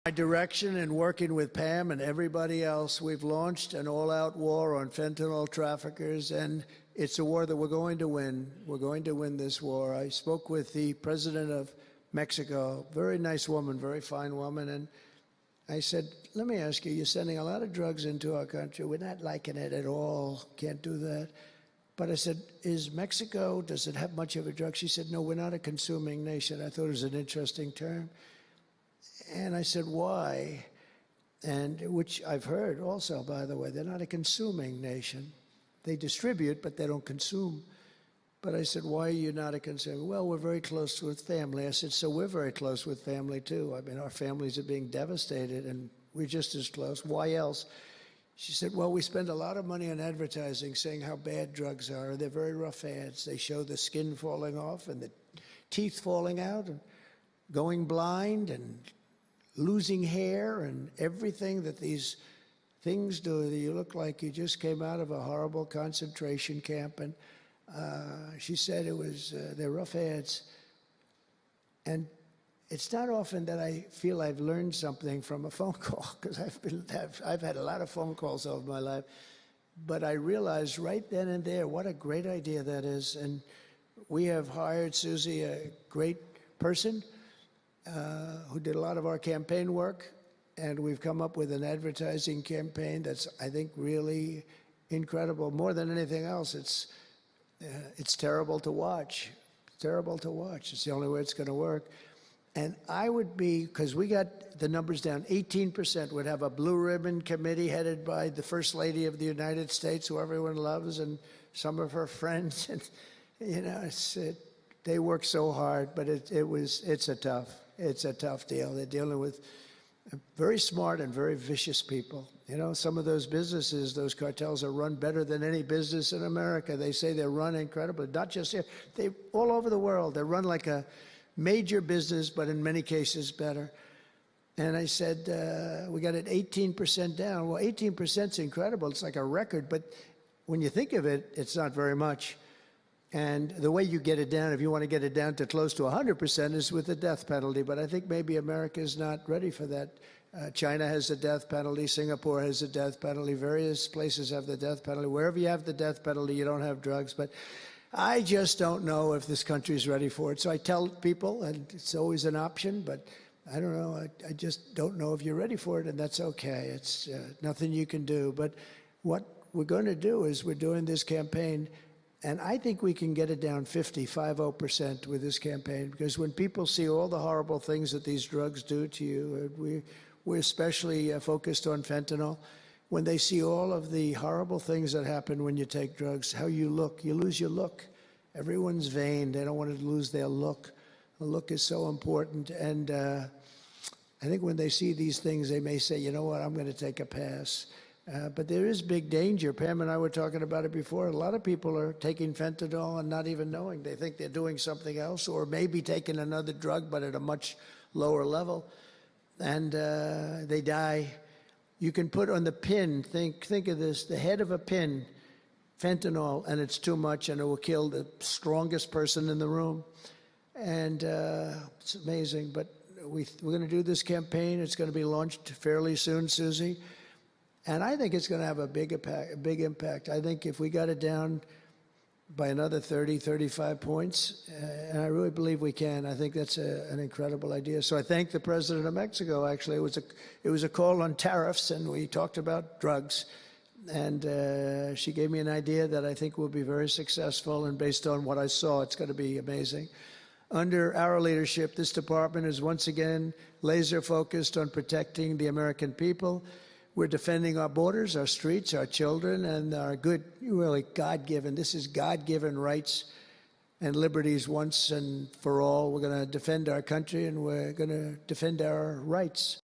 My direction in working with Pam and everybody else, we've launched an all-out war on fentanyl traffickers, and it's a war that we're going to win. We're going to win this war. I spoke with the president of Mexico, very nice woman, very fine woman, and I said, let me ask you, you're sending a lot of drugs into our country. We're not liking it at all. Can't do that. But I said, is Mexico, does it have much of a drug? She said, no, we're not a consuming nation. I thought it was an interesting term. And I said, why? And which I've heard also, by the way, they're not a consuming nation. They distribute, but they don't consume. But I said, why are you not a consumer? Well, we're very close with family. I said, so we're very close with family, too. I mean, our families are being devastated, and we're just as close. Why else? She said, well, we spend a lot of money on advertising saying how bad drugs are. They're very rough ads. They show the skin falling off and the teeth falling out and going blind and losing hair and everything that these things do. You look like you just came out of a horrible concentration camp. And she said it was, they're rough ads. And it's not often that I feel I've learned something from a phone call, because I've had a lot of phone calls over my life. But I realized right then and there what a great idea that is. And we have hired, Susie, a great person who did a lot of our campaign work, and we've come up with an advertising campaign that's, I think, really incredible. More than anything else, it's terrible to watch. Terrible to watch. It's the only way it's going to work. And I would be, because we got the numbers down, 18% would have a blue ribbon committee headed by the First Lady of the United States, who everyone loves, and some of her friends. And, you know, they work so hard, but it's a tough deal. They're dealing with very smart and very vicious people. You know, some of those businesses, those cartels, are run better than any business in America. They say they're run incredibly, not just here. They all over the world. They're run like a major business, but in many cases better. And I said, we got it 18% down. Well, 18% is incredible. It's like a record. But when you think of it, it's not very much. And the way you get it down, if you want to get it down to close to 100%, is with the death penalty. But I think maybe America is not ready for that. China has the death penalty. Singapore has the death penalty. Various places have the death penalty. Wherever you have the death penalty, you don't have drugs. But I just don't know if this country is ready for it. So I tell people, and it's always an option, but I don't know. I just don't know if you're ready for it, and that's okay. It's nothing you can do. But what we're going to do is we're doing this campaign, and I think we can get it down 50% with this campaign, because when people see all the horrible things that these drugs do to you, we're especially focused on fentanyl. When they see all of the horrible things that happen when you take drugs, how you look, you lose your look. Everyone's vain. They don't want to lose their look. The look is so important. And I think when they see these things, they may say, you know what, I'm going to take a pass. But there is big danger. Pam and I were talking about it before. A lot of people are taking fentanyl and not even knowing. They think they're doing something else, or maybe taking another drug, but at a much lower level. And they die. You can put on the pin, think of this, the head of a pin, fentanyl, and it's too much, and it will kill the strongest person in the room. And it's amazing. But we're going to do this campaign. It's going to be launched fairly soon, Susie. And I think it's going to have a big impact. I think if we got it down by another 30, 35 points, and I really believe we can. I think that's an incredible idea. So I thank the president of Mexico. Actually, it was a call on tariffs, and we talked about drugs. And she gave me an idea that I think will be very successful, and based on what I saw, it's going to be amazing. Under our leadership, this department is once again laser focused on protecting the American people. We're defending our borders, our streets, our children, and our good, really God-given, this is God-given rights and liberties once and for all. We're going to defend our country, and we're going to defend our rights.